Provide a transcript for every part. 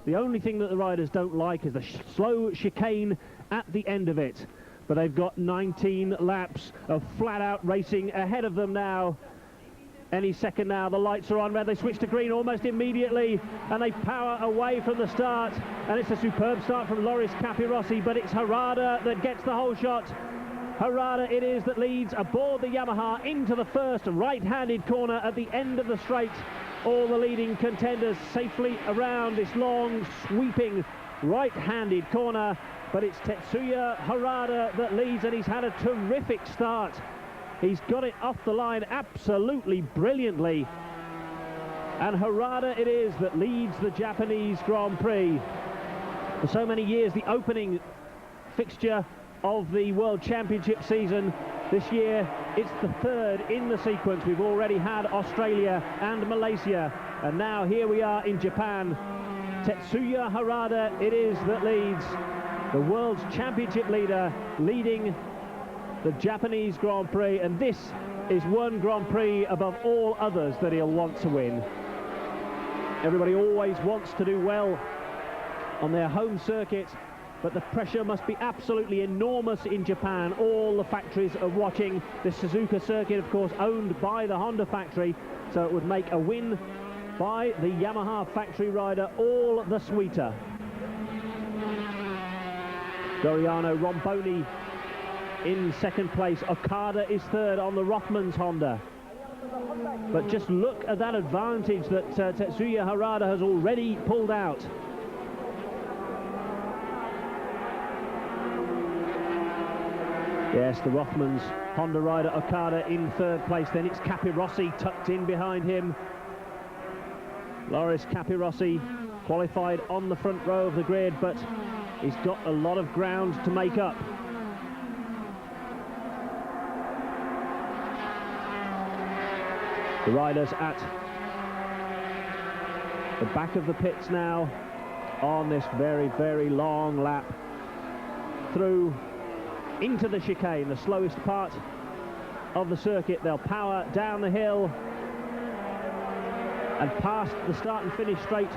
The only thing that the riders don't like is the slow chicane at the end of it. But they've got 19 laps of flat-out racing ahead of them now. Any second now, the lights are on red. They switch to green almost immediately, and they power away from the start. And it's a superb start from Loris Capirossi, but it's Harada that gets the whole shot. Harada it is that leads aboard the Yamaha into the first right-handed corner at the end of the straight. All the leading contenders safely around this long, sweeping right-handed corner. But it's Tetsuya Harada that leads, and he's had a terrific start. He's got it off the line absolutely brilliantly. And Harada it is that leads the Japanese Grand Prix. For so many years, the opening fixture of the World Championship season. This year, it's the third in the sequence. We've already had Australia and Malaysia. And now here we are in Japan. Tetsuya Harada it is that leads. The World's Championship leader leading the Japanese Grand Prix, and this is one Grand Prix above all others that he'll want to win. Everybody always wants to do well on their home circuit, but the pressure must be absolutely enormous in Japan. All the factories are watching. The Suzuka circuit, of course, owned by the Honda factory, so it would make a win by the Yamaha factory rider all the sweeter. Doriano Romboni in second place. Okada is third on the Rothmans Honda. But just look at that advantage that Tetsuya Harada has already pulled out. Yes, the Rothmans Honda rider Okada in third place. Then it's Capirossi tucked in behind him. Loris Capirossi qualified on the front row of the grid, but he's got a lot of ground to make up. The riders at the back of the pits now on this very, very long lap through into the chicane, the slowest part of the circuit. They'll power down the hill and past the start and finish straight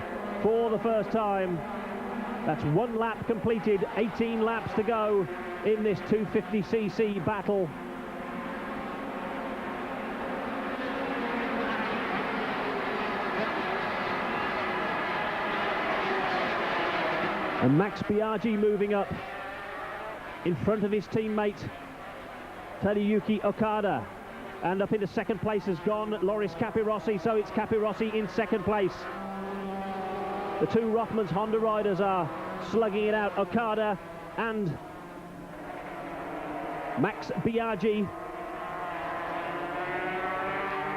for the first time. That's one lap completed, 18 laps to go in this 250cc battle. And Max Biaggi moving up in front of his teammate Tadayuki Okada. And up into second place has gone Loris Capirossi, so it's Capirossi in second place. The two Rothmans Honda riders are slugging it out, Okada and Max Biaggi.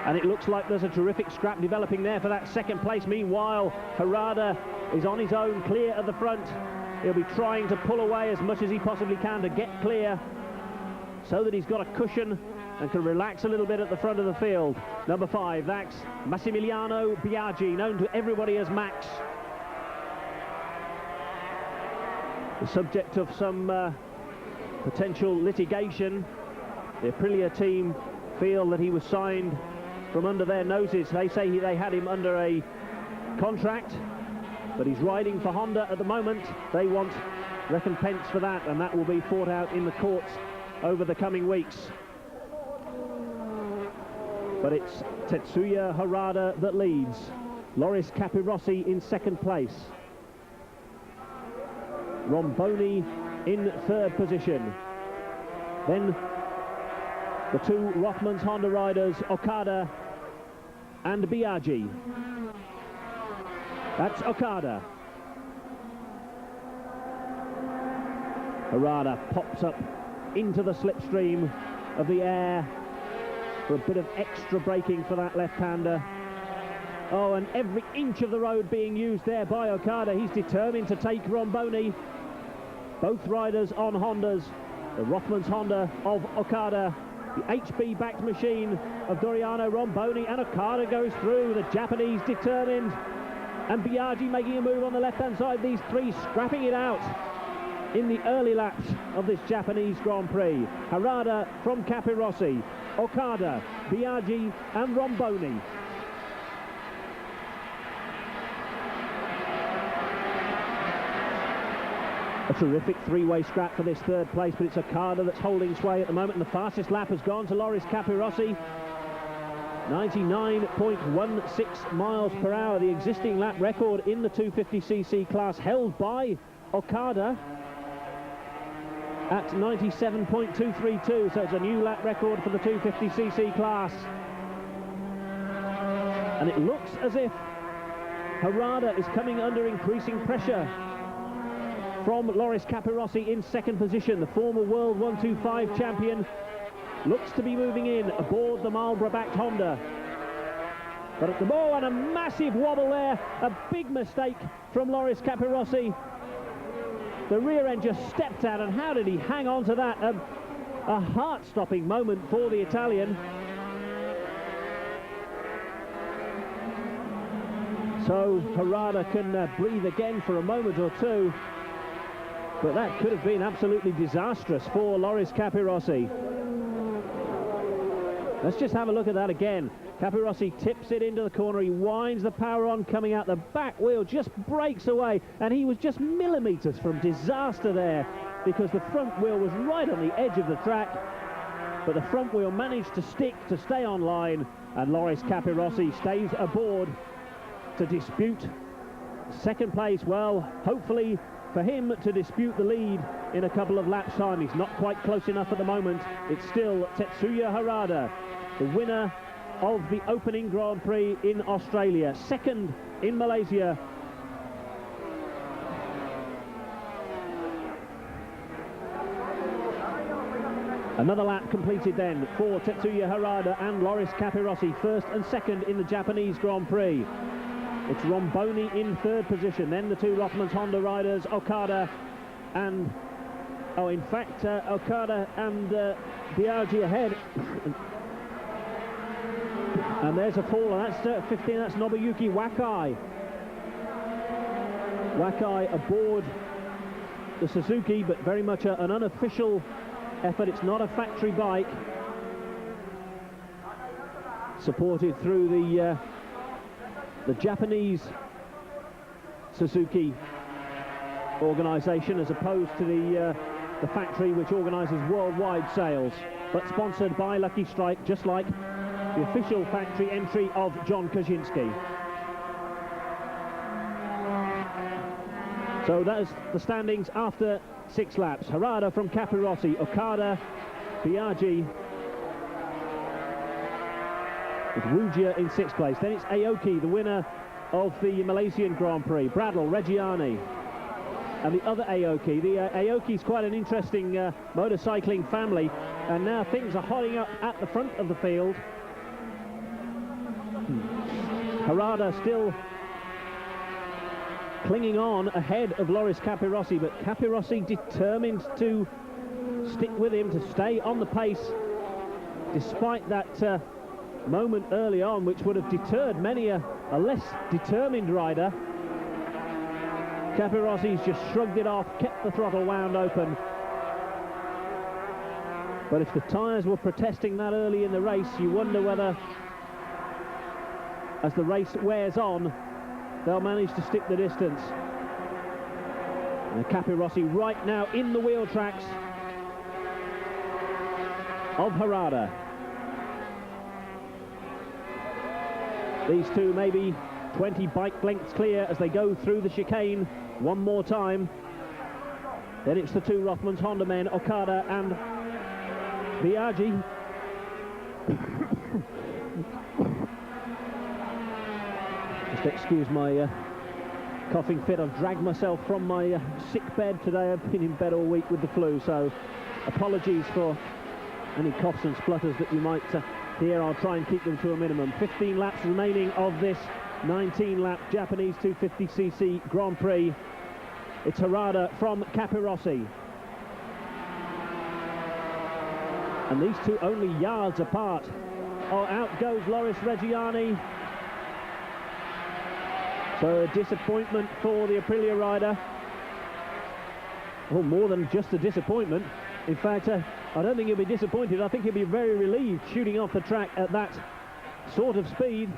And it looks like there's a terrific scrap developing there for that second place. Meanwhile, Harada is on his own, clear at the front. He'll be trying to pull away as much as he possibly can to get clear so that he's got a cushion and can relax a little bit at the front of the field. Number 5, that's Massimiliano Biaggi, known to everybody as Max. The subject of some potential litigation. The Aprilia team feel that he was signed from under their noses. They say they had him under a contract, but he's riding for Honda at the moment. They want recompense for that, and that will be fought out in the courts over the coming weeks. But it's Tetsuya Harada that leads. Loris Capirossi in second place. Romboni in third position. Then the two Rothmans Honda riders, Okada and Biaggi. That's Okada. Harada pops up into the slipstream of the air for a bit of extra braking for that left-hander. Oh, and every inch of the road being used there by Okada. He's determined to take Romboni. Both riders on Hondas. The Rothmans Honda of Okada, the HB-backed machine of Doriano Romboni, and Okada goes through. The Japanese determined, and Biaggi making a move on the left-hand side. These three scrapping it out in the early laps of this Japanese Grand Prix. Harada from Capirossi, Okada, Biaggi and Romboni. A terrific three-way scrap for this third place, but it's Okada that's holding sway at the moment, and the fastest lap has gone to Loris Capirossi. 99.16 miles per hour, the existing lap record in the 250cc class, held by Okada at 97.232, so it's a new lap record for the 250cc class. And it looks as if Harada is coming under increasing pressure from Loris Capirossi in second position. The former World 125 champion looks to be moving in aboard the Marlboro-backed Honda. But at the ball, and a massive wobble there, a big mistake from Loris Capirossi. The rear end just stepped out, and how did he hang on to that? A heart-stopping moment for the Italian. So Harada can breathe again for a moment or two, but that could have been absolutely disastrous for Loris Capirossi. Let's just have a look at that again. Capirossi tips it into the corner, he winds the power on, coming out the back wheel, just breaks away, and he was just millimetres from disaster there, because the front wheel was right on the edge of the track, but the front wheel managed to stick to stay on line, and Loris Capirossi stays aboard to dispute second place. Well, hopefully for him to dispute the lead in a couple of laps' time. He's not quite close enough at the moment. It's still Tetsuya Harada, the winner of the opening Grand Prix in Australia, second in Malaysia. Another lap completed then for Tetsuya Harada and Loris Capirossi, first and second in the Japanese Grand Prix. It's Romboni in third position, then the two Rothmans Honda riders, Okada and, Okada and Biaggi ahead. And there's a fall, and that's 15, that's Nobuyuki Wakai. Wakai aboard the Suzuki, but very much an unofficial effort. It's not a factory bike. Supported through the Japanese Suzuki organisation, as opposed to the factory which organises worldwide sales, but sponsored by Lucky Strike, just like the official factory entry of John Kaczynski. So that is the standings after 6 laps. Harada from Capirossi, Okada, Biaggi, with Wujia in 6th place. Then it's Aoki, the winner of the Malaysian Grand Prix, Bradl, Reggiani, and the other Aoki. The Aoki's quite an interesting motorcycling family, and now things are hotting up at the front of the field. Harada still clinging on ahead of Loris Capirossi, but Capirossi determined to stick with him, to stay on the pace, despite that moment early on which would have deterred many a less determined rider. Capirossi's just shrugged it off, kept the throttle wound open. But if the tyres were protesting that early in the race, you wonder whether, as the race wears on, they'll manage to stick the distance. And Capirossi right now in the wheel tracks of Harada. These two maybe 20 bike lengths clear as they go through the chicane one more time. Then it's the two Rothmans Honda men, Okada and Biaggi. Just excuse my coughing fit. I've dragged myself from my sick bed today. I've been in bed all week with the flu, so apologies for any coughs and splutters that you might hear. I'll try and keep them to a minimum. 15 laps remaining of this 19-lap Japanese 250cc Grand Prix. It's Harada from Capirossi. And these two only yards apart. Oh, out goes Loris Reggiani. So a disappointment for the Aprilia rider. Oh, more than just a disappointment. In fact, I don't think he'll be disappointed. I think he'll be very relieved shooting off the track at that sort of speed.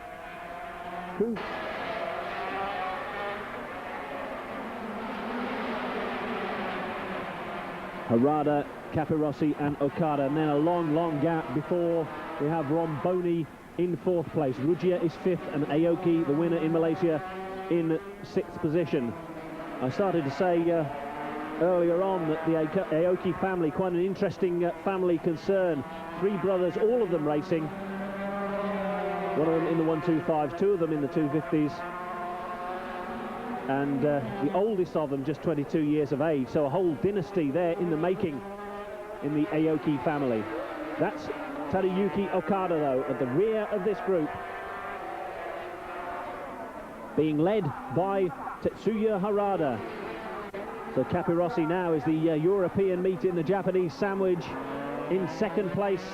Harada, Capirossi and Okada, and then a long gap before we have Romboni in 4th place. Ruggia is 5th, and Aoki, the winner in Malaysia, in 6th position. I started to say earlier on that the Aoki family, quite an interesting family concern. 3 brothers, all of them racing. One of them in the 125s, 2 of them in the 250s. And the oldest of them just 22 years of age, so a whole dynasty there in the making in the Aoki family. That's Tadayuki Okada, though, at the rear of this group, being led by Tetsuya Harada. So Capirossi now is the European meat in the Japanese sandwich, in 2nd place.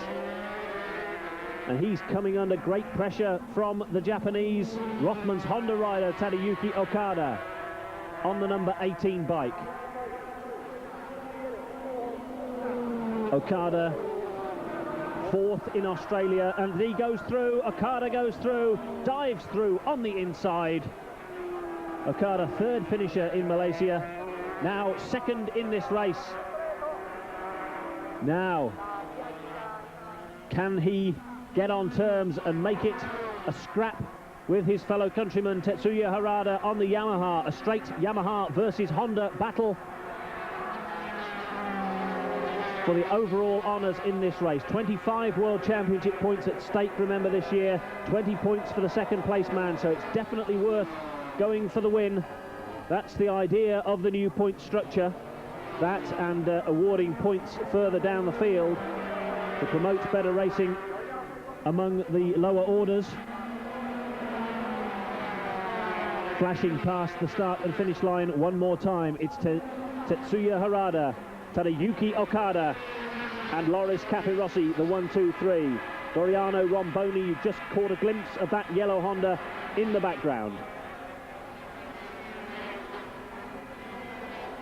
And he's coming under great pressure from the Japanese Rothmans Honda rider Tadayuki Okada on the number 18 bike. Okada 4th in Australia, and he goes through. Okada goes through, dives through on the inside. Okada 3rd finisher in Malaysia, now 2nd in this race. Now, can he get on terms and make it a scrap with his fellow countryman Tetsuya Harada on the Yamaha? A straight Yamaha versus Honda battle for the overall honours in this race. 25 World Championship points at stake, remember, this year. 20 points for the 2nd place man, so it's definitely worth going for the win. That's the idea of the new point structure. That and awarding points further down the field to promote better racing among the lower orders. Flashing past the start and finish line one more time. It's Tetsuya Harada, Tadayuki Okada and Loris Capirossi, the 1, 2, 3. Doriano Romboni, you just caught a glimpse of that yellow Honda in the background.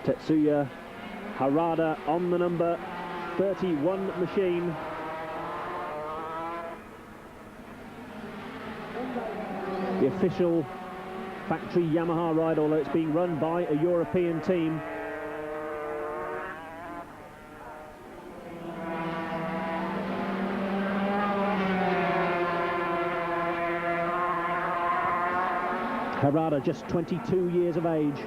Tetsuya Harada on the number 31 machine. The official factory Yamaha ride, although it's being run by a European team. Harada just 22 years of age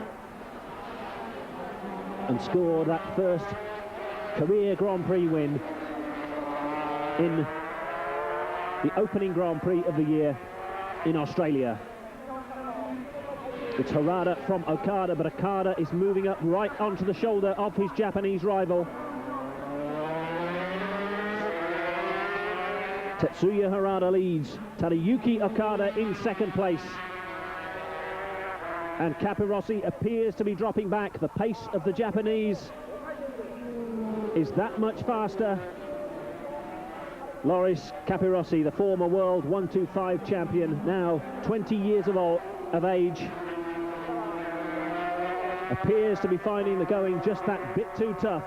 and scored that first career Grand Prix win in the opening Grand Prix of the year in Australia. It's Harada from Okada, but Okada is moving up right onto the shoulder of his Japanese rival. Tetsuya Harada leads, Tadayuki Okada in 2nd place. And Capirossi appears to be dropping back. The pace of the Japanese is that much faster. Loris Capirossi, the former world 125 champion, now 20 years of age, appears to be finding the going just that bit too tough.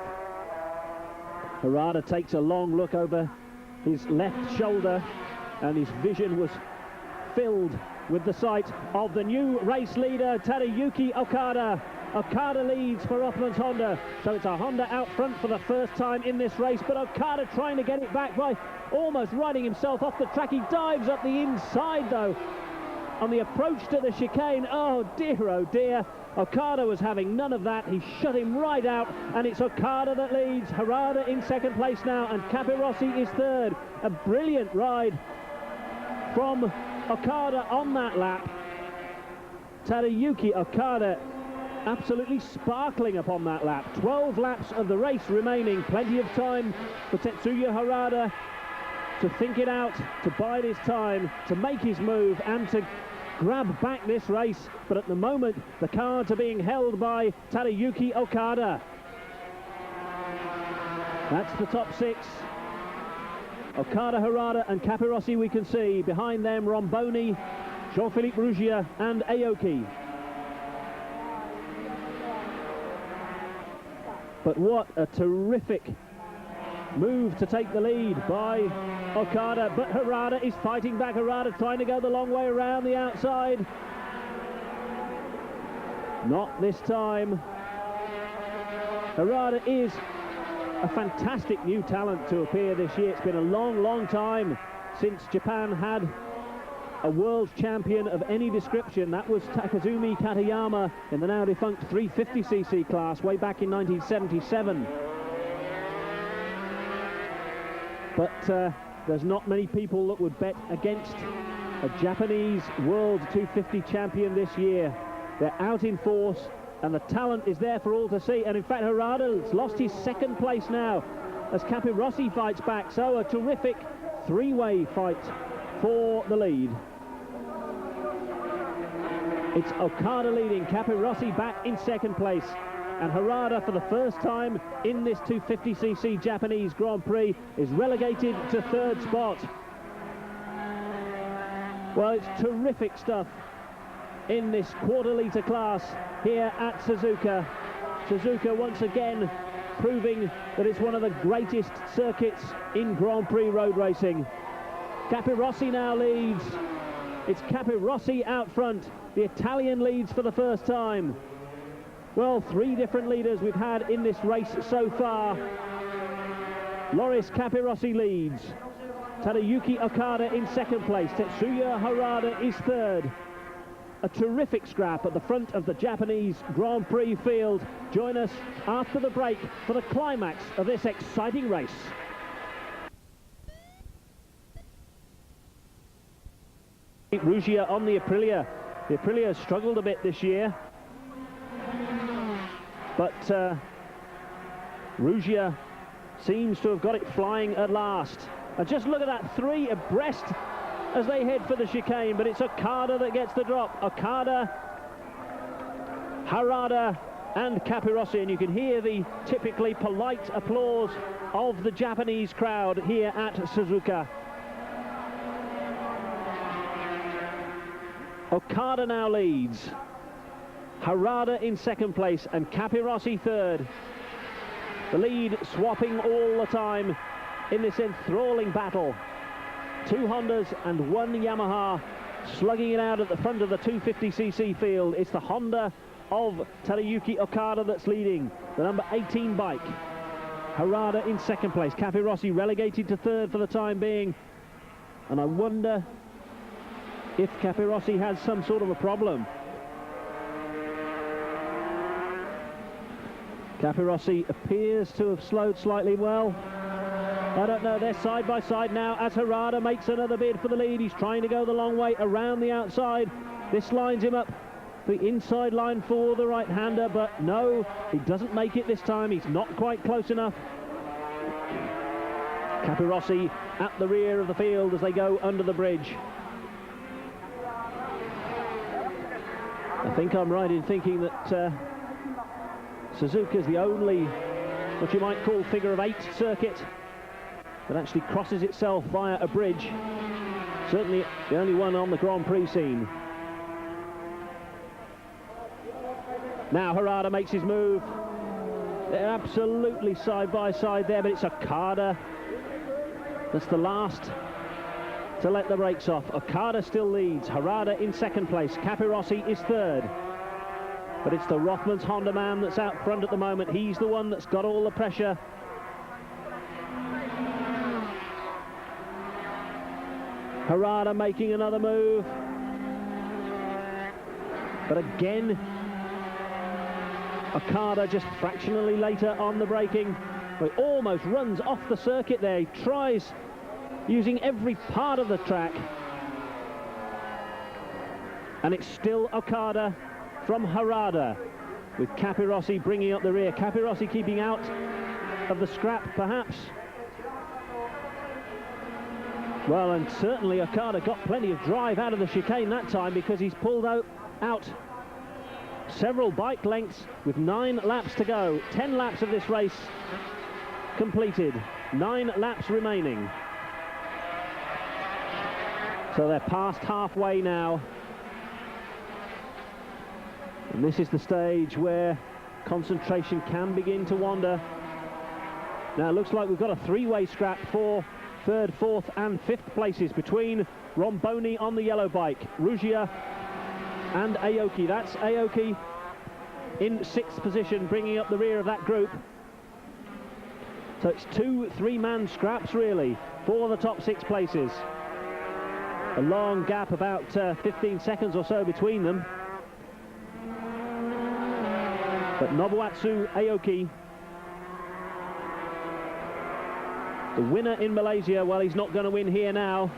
Harada takes a long look over his left shoulder, and his vision was filled with the sight of the new race leader, Tadayuki Okada. Okada leads for Rothmans Honda, so it's a Honda out front for the first time in this race, but Okada trying to get it back by almost riding himself off the track. He dives up the inside, though, on the approach to the chicane. Oh dear, Okada was having none of that. He shut him right out, and it's Okada that leads. Harada in 2nd place now, and Capirossi is 3rd. A brilliant ride from Okada on that lap. Tadayuki Okada absolutely sparkling upon that lap. 12 laps of the race remaining. Plenty of time for Tetsuya Harada to think it out, to bide his time, to make his move and to grab back this race. But at the moment, the cards are being held by Tadayuki Okada. That's the top 6. Okada, Harada and Capirossi we can see. Behind them, Romboni, Jean-Philippe Ruggia and Aoki. But what a terrific move to take the lead by Okada, but Harada is fighting back. Harada trying to go the long way around the outside. Not this time. Harada is a fantastic new talent to appear this year. It's been a long, long time since Japan had a world champion of any description. That was Takazumi Katayama in the now defunct 350cc class way back in 1977. But there's not many people that would bet against a Japanese World 250 champion this year. They're out in force, and the talent is there for all to see. And in fact, Harada's lost his second place now as Capirossi fights back. So a terrific three-way fight for the lead. It's Okada leading, Capirossi back in second place, and Harada, for the first time in this 250cc Japanese Grand Prix, is relegated to third spot. Well, it's terrific stuff in this quarter-litre class here at Suzuka. Suzuka once again proving that it's one of the greatest circuits in Grand Prix road racing. Capirossi now leads. It's Capirossi out front. The Italian leads for the first time. Well, three different leaders we've had in this race so far. Loris Capirossi leads. Tadayuki Okada in second place. Tetsuya Harada is third. A terrific scrap at the front of the Japanese Grand Prix field. Join us after the break for the climax of this exciting race. Rugia on the Aprilia. The Aprilia has struggled a bit this year, but Rugia seems to have got it flying at last. And just look at that, three abreast as they head for the chicane, but it's Okada that gets the drop. Okada, Harada and Capirossi, and you can hear the typically polite applause of the Japanese crowd here at Suzuka. Okada now leads, Harada in second place and Capirossi third. The lead swapping all the time in this enthralling battle. Two Hondas and one Yamaha slugging it out at the front of the 250cc field. It's the Honda of Tadayuki Okada that's leading, the number 18 bike. Harada in second place, Capirossi relegated to third for the time being, and I wonder if Capirossi has some sort of a problem. Capirossi appears to have slowed slightly. Well, I don't know, they're side by side now as Harada makes another bid for the lead. He's trying to go the long way around the outside. This lines him up the inside line for the right-hander, but no, he doesn't make it this time. He's not quite close enough. Capirossi at the rear of the field as they go under the bridge. I think I'm right in thinking that Suzuka is the only, what you might call, figure-of-8 circuit that actually crosses itself via a bridge. Certainly the only one on the Grand Prix scene. Now Harada makes his move. They're absolutely side by side there, but it's Okada that's the last to let the brakes off. Okada still leads, Harada in second place, Capirossi is third. But it's the Rothmans Honda man that's out front at the moment. He's the one that's got all the pressure. Harada making another move. But again, Okada just fractionally later on the braking. He almost runs off the circuit there. He tries using every part of the track. And it's still Okada from Harada, with Capirossi bringing up the rear. Capirossi keeping out of the scrap, perhaps. Well, and certainly Okada got plenty of drive out of the chicane that time, because he's pulled out several bike lengths with 9 laps to go. 10 laps of this race completed, 9 laps remaining. So they're past halfway now. And this is the stage where concentration can begin to wander. Now it looks like we've got a three-way scrap for third, fourth and fifth places between Romboni on the yellow bike, Rugia and Aoki. That's Aoki in 6th position, bringing up the rear of that group. So it's 2 3-man scraps really for the top 6 places. A long gap, about 15 seconds or so between them. But Nobuatsu Aoki, the winner in Malaysia, well, he's not going to win here now,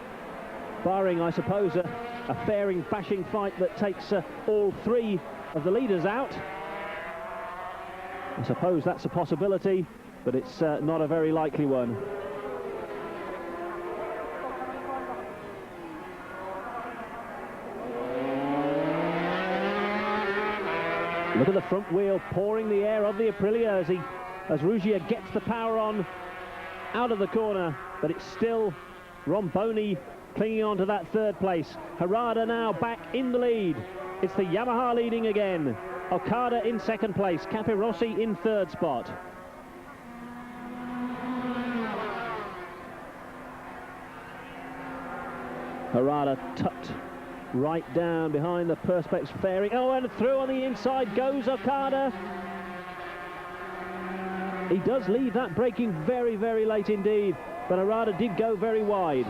barring, I suppose, a fairing, bashing fight that takes all 3 of the leaders out. I suppose that's a possibility, but it's not a very likely one. Look at the front wheel pouring the air of the Aprilia as Ruggier gets the power on out of the corner, but it's still Romboni clinging on to that 3rd place. Harada now back in the lead. It's the Yamaha leading again. Okada in 2nd place, Capirossi in 3rd spot. Harada tucked right down behind the Perspex fairing. Oh, and through on the inside goes Okada. He does leave that braking very, very late indeed, but Harada did go very wide.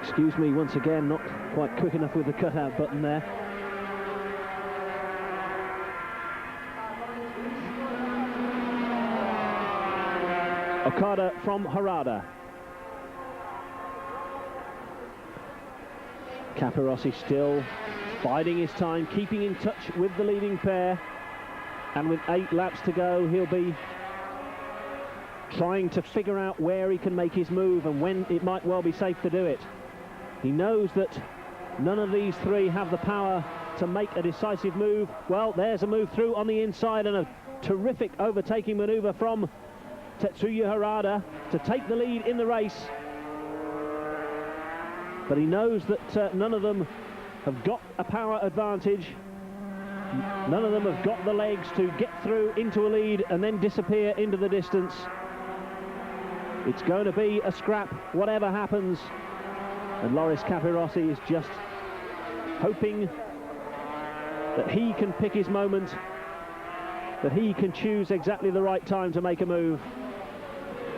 Excuse me, once again, not quite quick enough with the cutout button there. Okada from Harada. Capirossi still biding his time, keeping in touch with the leading pair, and with 8 laps to go, he'll be trying to figure out where he can make his move and when it might well be safe to do it. He knows that none of these 3 have the power to make a decisive move. Well, there's a move through on the inside and a terrific overtaking maneuver from Tetsuya Harada to take the lead in the race. But he knows that none of them have got a power advantage. None of them have got the legs to get through into a lead and then disappear into the distance. It's going to be a scrap, whatever happens. And Loris Capirossi is just hoping that he can pick his moment, that he can choose exactly the right time to make a move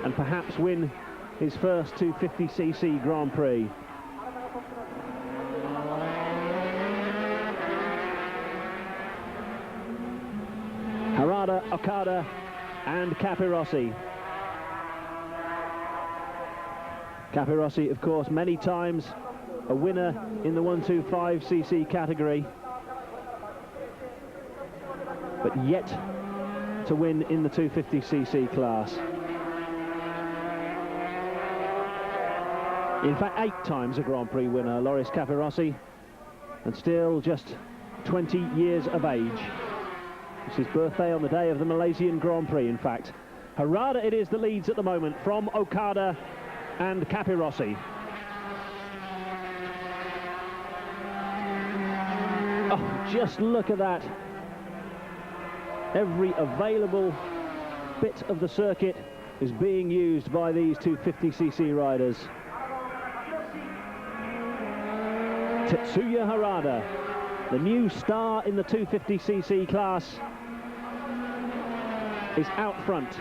and perhaps win his first 250cc Grand Prix. Harada, Okada and Capirossi. Capirossi, of course, many times a winner in the 125cc category, but yet to win in the 250cc class. In fact, 8 times a Grand Prix winner, Loris Capirossi, and still just 20 years of age. It's his birthday on the day of the Malaysian Grand Prix, in fact. Harada it is that leads at the moment from Okada and Capirossi. Oh, just look at that. Every available bit of the circuit is being used by these 250cc riders. Tetsuya Harada, the new star in the 250cc class, is out front.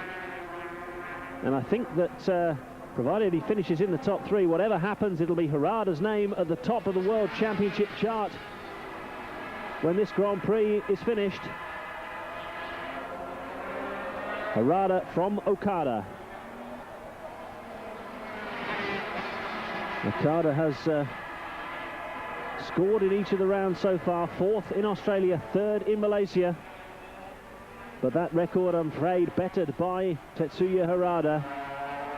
And I think that provided he finishes in the top 3, whatever happens, it'll be Harada's name at the top of the World Championship chart when this Grand Prix is finished. Harada from Okada. Okada has scored in each of the rounds so far, 4th in Australia, 3rd in Malaysia. But that record, I'm afraid, bettered by Tetsuya Harada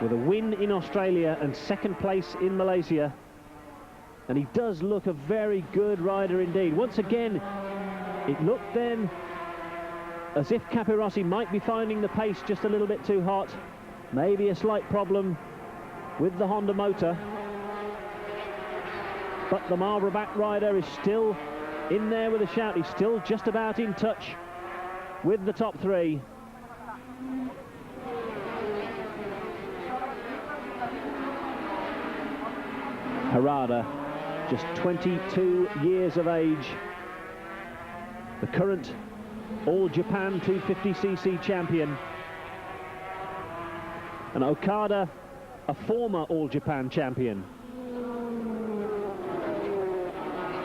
with a win in Australia and 2nd place in Malaysia. And he does look a very good rider indeed. Once again, it looked then as if Capirossi might be finding the pace just a little bit too hot. Maybe a slight problem with the Honda motor. But the Marlboro back rider is still in there with a shout. He's still just about in touch with the top 3. Harada, just 22 years of age. The current All-Japan 250cc champion. And Okada, a former All-Japan champion.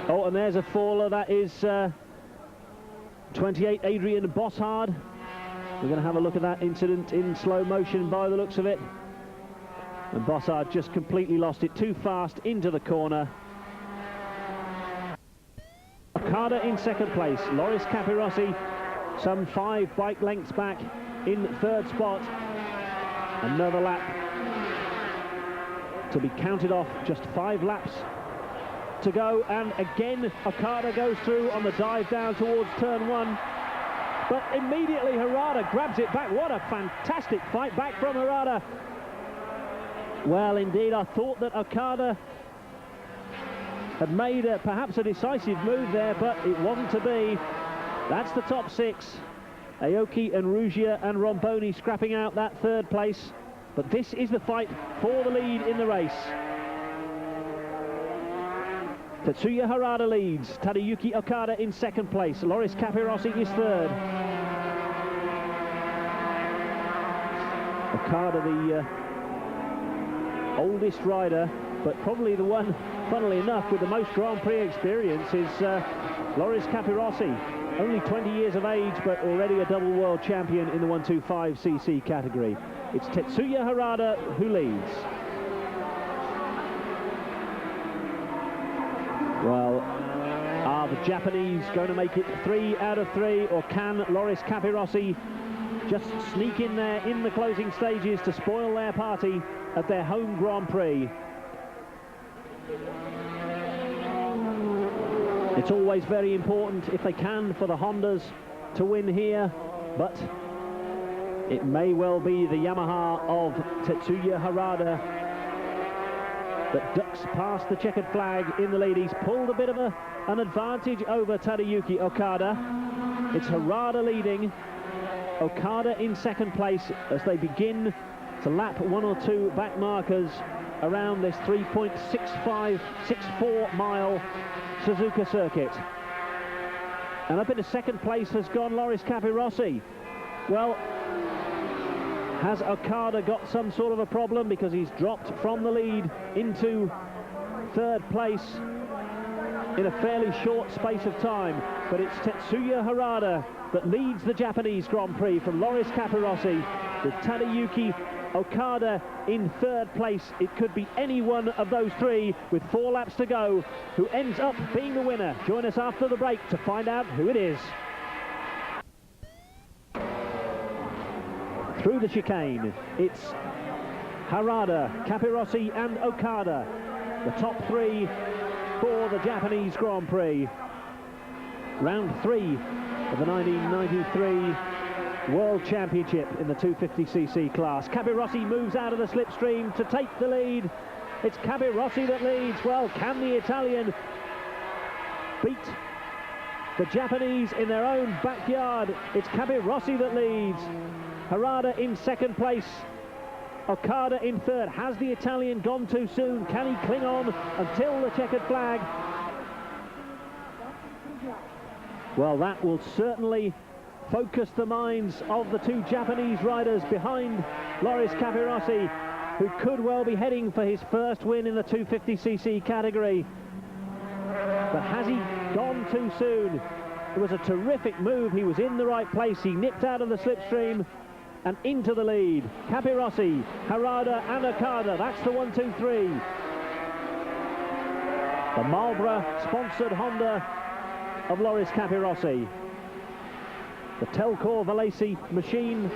Oh, and there's a faller. That is 28 Adrian Bossard. We're going to have a look at that incident in slow motion by the looks of it. And Bossard just completely lost it too fast into the corner. Okada in second place. Loris Capirossi some 5 bike lengths back in third spot. Another lap to be counted off, just 5 laps to go, and again Okada goes through on the dive down towards turn 1, but immediately Harada grabs it back. What a fantastic fight back from Harada. Well, indeed, I thought that Okada had made perhaps a decisive move there, but it wasn't to be. That's the top 6. Aoki and Rugia and Romboni scrapping out that third place, but this is the fight for the lead in the race. Tetsuya Harada leads, Tadayuki Okada in second place, Loris Capirossi is third. Okada, the oldest rider, but probably the one, funnily enough, with the most Grand Prix experience is Loris Capirossi. Only 20 years of age, but already a double world champion in the 125cc category. It's Tetsuya Harada who leads. Well, are the Japanese going to make it 3 out of 3, or can Loris Capirossi just sneak in there in the closing stages to spoil their party at their home Grand Prix? It's always very important, if they can, for the Hondas to win here, but it may well be the Yamaha of Tetsuya Harada that ducks past the checkered flag in the lead. He's pulled a bit of an advantage over Tadayuki Okada. It's Harada leading, Okada in second place as they begin to lap 1 or 2 back markers around this 3.6564 mile Suzuka circuit. And up into second place has gone Loris Capirossi. Well, has Okada got some sort of a problem, because he's dropped from the lead into third place in a fairly short space of time? But it's Tetsuya Harada that leads the Japanese Grand Prix from Loris Capirossi, with Tadayuki Okada in third place. It could be any one of those 3 with 4 laps to go who ends up being the winner. Join us after the break to find out who it is. Through the chicane, it's Harada, Capirossi and Okada, the top 3 for the Japanese Grand Prix. Round 3 of the 1993 World Championship in the 250cc class. Capirossi moves out of the slipstream to take the lead. It's Capirossi that leads. Well, can the Italian beat the Japanese in their own backyard? It's Capirossi that leads. Harada in second place, Okada in third. Has the Italian gone too soon? Can he cling on until the checkered flag? Well, that will certainly focus the minds of the 2 Japanese riders behind Loris Capirossi, who could well be heading for his first win in the 250cc category. But has he gone too soon? It was a terrific move. He was in the right place. He nipped out of the slipstream and into the lead. Capirossi, Harada and Okada. That's the 1, 2, 3. The Marlboro sponsored Honda of Loris Capirossi. The Telcor Valesi machine,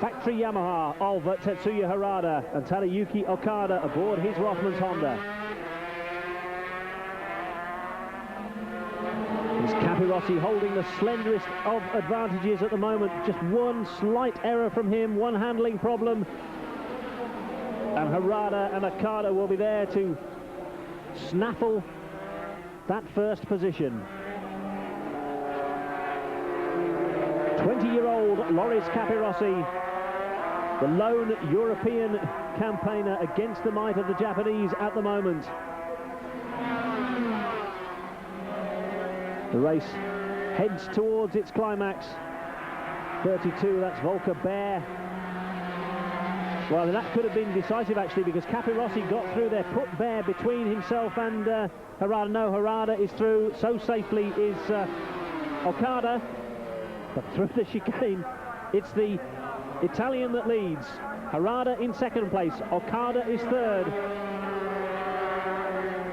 factory Yamaha of Tetsuya Harada, and Tadayuki Okada aboard his Rothmans Honda. It's Capirossi holding the slenderest of advantages at the moment. Just one slight error from him, one handling problem, and Harada and Okada will be there to snaffle that first position. 20-year-old Loris Capirossi, the lone European campaigner against the might of the Japanese at the moment. The race heads towards its climax. 32, that's Volker Baer. Well, that could have been decisive actually, because Capirossi got through there, put Baer between himself and Harada. No, Harada is through, so safely is Okada, but through the chicane, it's the Italian that leads. Harada in second place, Okada is third.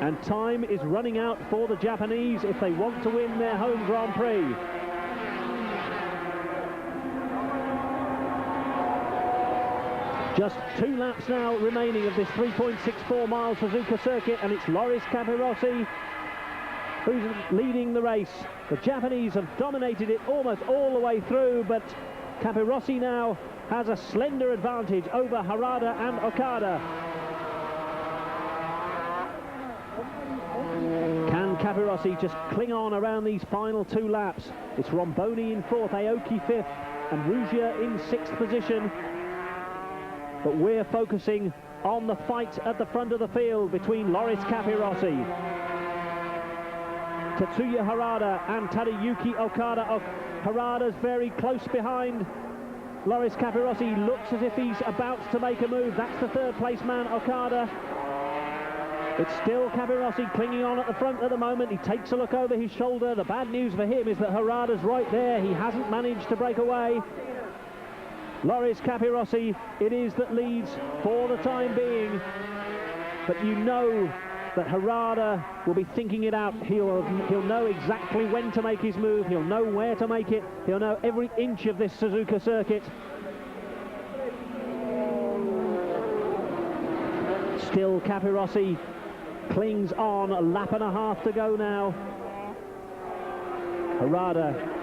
And time is running out for the Japanese if they want to win their home Grand Prix. Just 2 laps now remaining of this 3.64 mile Suzuka circuit, and it's Loris Capirossi who's leading the race. The Japanese have dominated it almost all the way through, but Capirossi now has a slender advantage over Harada and Okada. Can Capirossi just cling on around these final 2 laps? It's Romboni in 4th, Aoki 5th, and Ruggia in 6th position. But we're focusing on the fight at the front of the field between Loris Capirossi, Tetsuya Harada and Tadayuki Okada. Harada's very close behind Loris Capirossi, looks as if he's about to make a move. That's the 3rd place man, Okada. It's still Capirossi clinging on at the front at the moment. He takes a look over his shoulder. The bad news for him is that Harada's right there. He hasn't managed to break away. Loris Capirossi it is that leads for the time being, but you know that Harada will be thinking it out. He'll know exactly when to make his move, he'll know where to make it, he'll know every inch of this Suzuka circuit. Still Capirossi clings on, a lap and a half to go now. Harada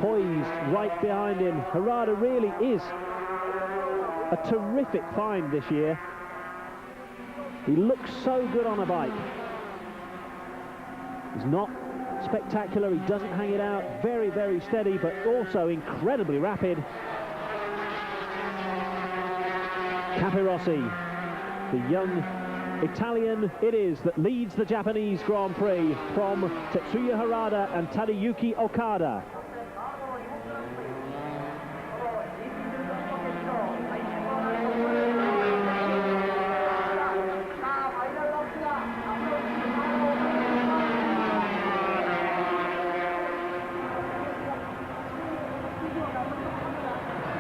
poised right behind him. Harada really is a terrific find this year. He looks so good on a bike. He's not spectacular, he doesn't hang it out, very, very steady, but also incredibly rapid. Capirossi, the young Italian it is that leads the Japanese Grand Prix from Tetsuya Harada and Tadayuki Okada.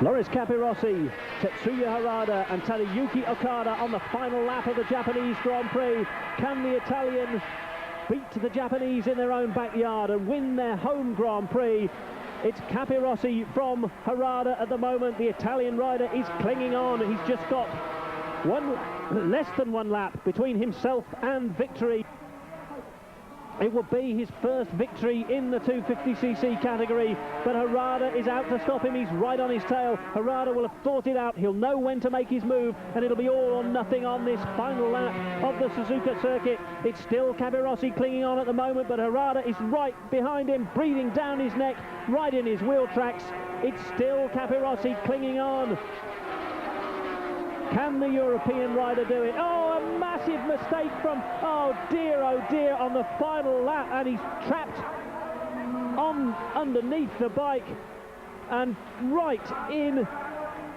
Loris Capirossi, Tetsuya Harada and Tadayuki Okada on the final lap of the Japanese Grand Prix. Can the Italian beat the Japanese in their own backyard and win their home Grand Prix? It's Capirossi from Harada at the moment. The Italian rider is clinging on. He's just got less than 1 lap between himself and victory. It will be his first victory in the 250cc category, but Harada is out to stop him. He's right on his tail. Harada will have thought it out. He'll know when to make his move, and it'll be all or nothing on this final lap of the Suzuka circuit. It's still Capirossi clinging on at the moment, but Harada is right behind him, breathing down his neck, right in his wheel tracks. It's still Capirossi clinging on. Can the European rider do it? Oh, a massive mistake from, oh dear, on the final lap, and he's trapped on underneath the bike, and right in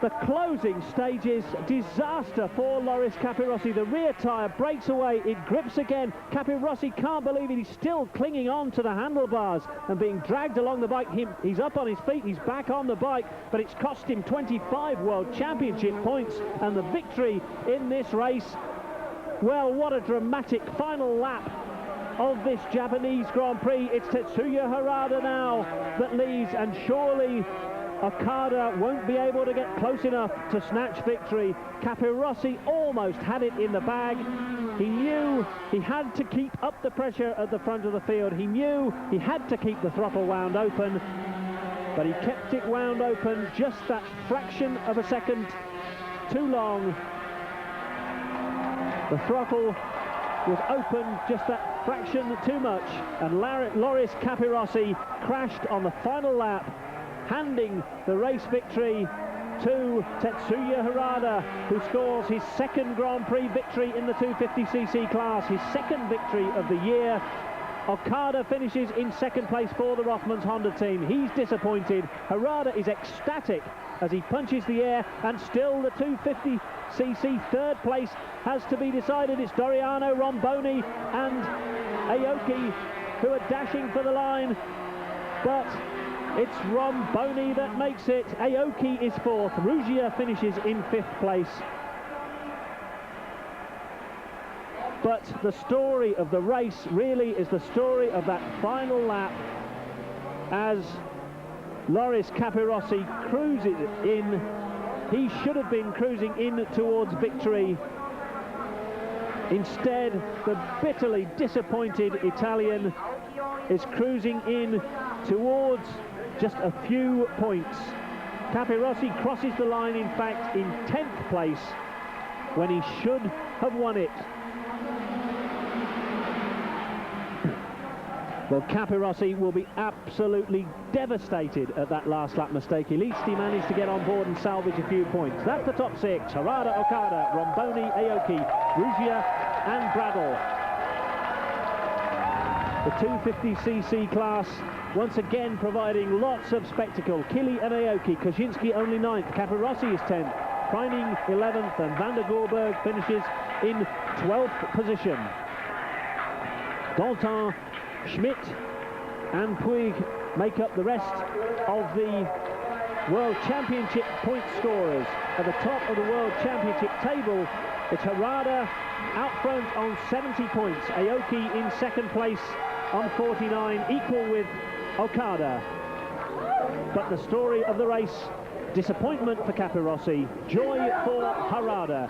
the closing stages. Disaster for Loris Capirossi. The rear tyre breaks away, it grips again. Capirossi can't believe it. He's still clinging on to the handlebars and being dragged along the bike. He's up on his feet, he's back on the bike, but it's cost him 25 World Championship points and the victory in this race. Well, what a dramatic final lap of this Japanese Grand Prix. It's Tetsuya Harada now that leads, and surely Okada won't be able to get close enough to snatch victory. Capirossi almost had it in the bag. He knew he had to keep up the pressure at the front of the field. He knew he had to keep the throttle wound open, but he kept it wound open just that fraction of a second too long. The throttle was open just that fraction too much, and Loris Capirossi crashed on the final lap, handing the race victory to Tetsuya Harada, who scores his 2nd Grand Prix victory in the 250cc class, his 2nd victory of the year. Okada finishes in second place for the Rothmans Honda team. He's disappointed. Harada is ecstatic as he punches the air, and still the 250cc third place has to be decided. It's Doriano Romboni and Aoki who are dashing for the line, but it's Romboni that makes it. Aoki is fourth. Ruggia finishes in fifth place. But the story of the race really is the story of that final lap, as Loris Capirossi cruises in. He should have been cruising in towards victory. Instead, the bitterly disappointed Italian is cruising in towards just a few points. Capirossi crosses the line, in fact, in 10th place when he should have won it. Well, Capirossi will be absolutely devastated at that last lap mistake. At least he managed to get on board and salvage a few points. That's the top six: Harada, Okada, Romboni, Aoki, Ruggia and Bradl. The 250cc class once again providing lots of spectacle. Killy and Aoki, Kozinski only 9th, Capirossi is 10th, Preining 11th, and Van der Gorberg finishes in 12th position. Danton, Schmidt and Puig make up the rest of the World Championship point scorers. At the top of the World Championship table, it's Harada out front on 70 points. Aoki in second place on 49, equal with Okada. But the story of the race, disappointment for Capirossi, joy for Harada.